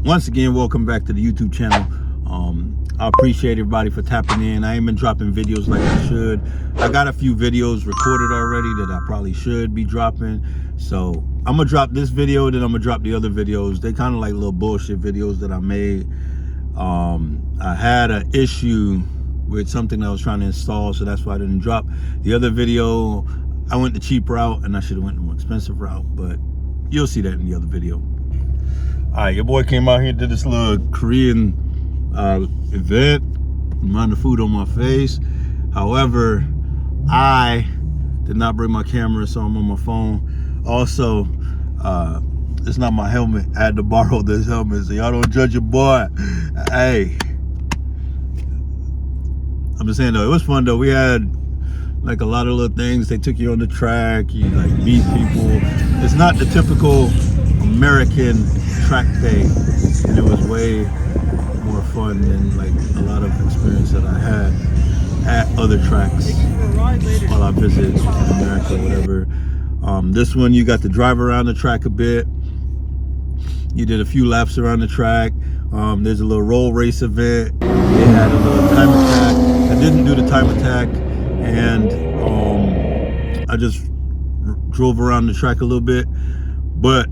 once again, welcome back to the YouTube channel. I appreciate everybody for tapping in. I ain't been dropping videos like I should. I got a few videos recorded already that I probably should be dropping. So I'm gonna drop this video, then I'm gonna drop the other videos. They kind of like little bullshit videos that I made. I had an issue with something that I was trying to install, so that's why I didn't drop the other video. I went the cheap route and I should have went the more expensive route, but you'll see that in the other video. All right, your boy came out here and did this little Korean event, mind the food on my face. However, I did not bring my camera, so I'm on my phone. Also, it's not my helmet. I had to borrow this helmet, so y'all don't judge your boy. Hey, I'm just saying though, it was fun though. We had like a lot of little things. They took you on the track, you like meet people. It's not the typical American track day, and it was way more fun than like a lot of experience that I had at other tracks while I visited America or whatever. This one you got to drive around the track a bit. You did a few laps around the track. There's a little roll race event. They had a little time attack. I didn't do the time attack, and I just drove around the track a little bit. But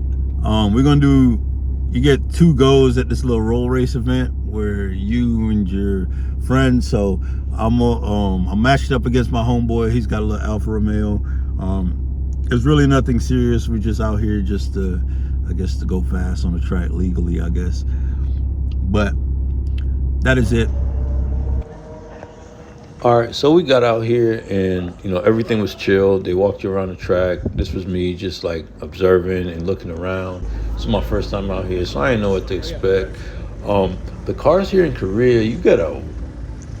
we're gonna do, you get 2 goes at this little roll race event where you and your friends. So I'm matched up against my homeboy. He's got a little Alfa Romeo. It's really nothing serious. We're just out here just to, I guess, to go fast on the track legally, I guess. But that is it. All right, so we got out here and, you know, everything was chill. They walked you around the track. This was me just like observing and looking around. It's my first time out here, so I didn't know what to expect. The cars here in Korea, you get a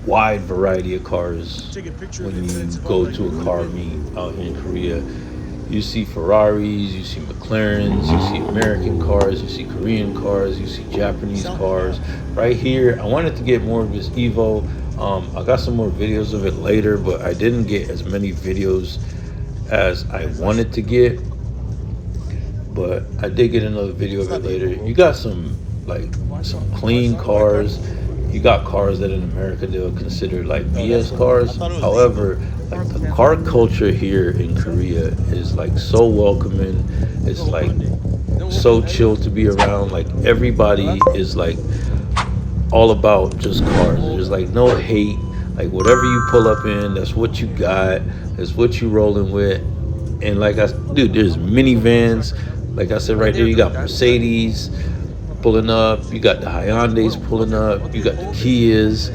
wide variety of cars when you go to a car meet out here in Korea. You see Ferraris, you see McLarens, you see American cars, you see Korean cars, you see Japanese cars. Right here, I wanted to get more of this Evo. I got some more videos of it later, but I didn't get as many videos as I wanted to get. But I did get another video of it later. You got some clean cars. You got cars that in America they'll consider like BS cars. However, like the car culture here in Korea is like so welcoming. It's like so chill to be around. Like everybody is like all about just cars. There's like no hate. Like whatever you pull up in, that's what you got. That's what you rolling with. And like dude, there's minivans. Like I said right there, you got Mercedes pulling up. You got the Hyundais pulling up. You got the Kias.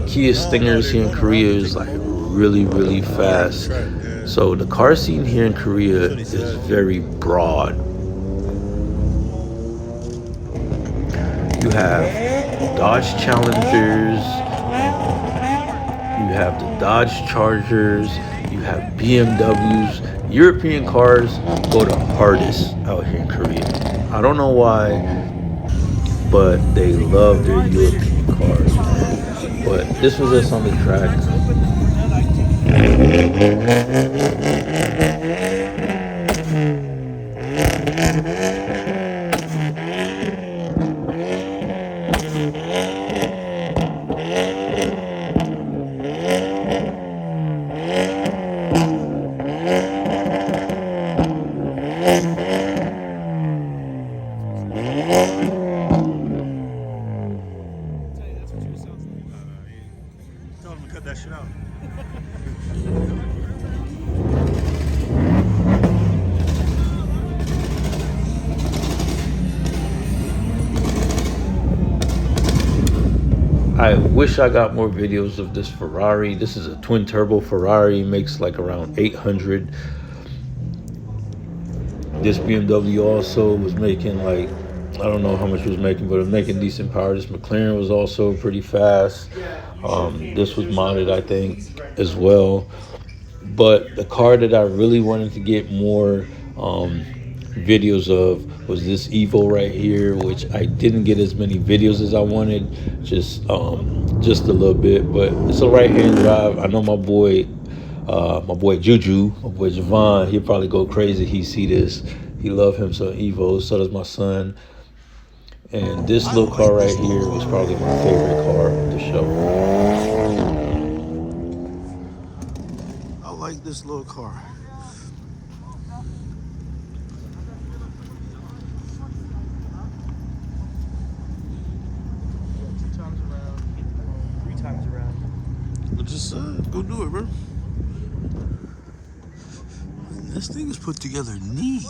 Kia Stingers here in Korea is like really, really fast. So the car scene here in Korea is very broad. You have Dodge Challengers, you have the Dodge Chargers, you have BMWs. European cars go the hardest out here in Korea. I don't know why, but they love their European cars, man. But this was us on the track. Tell them to cut that shit out. I wish I got more videos of this Ferrari. This is a twin turbo Ferrari, makes like around 800. This BMW also was making like, I don't know how much it was making, but it was making decent power. This McLaren was also pretty fast. This was modded, I think, as well. But the car that I really wanted to get more videos of was this Evo right here, which I didn't get as many videos as I wanted, just a little bit. But it's a right-hand drive. I know my boy Juju, my boy Javon, he'll probably go crazy. He see this. He love him some Evo. So does my son. And this little car right here was probably my favorite car of the show. I like this little car. But just go do it, bro. This thing is put together neat.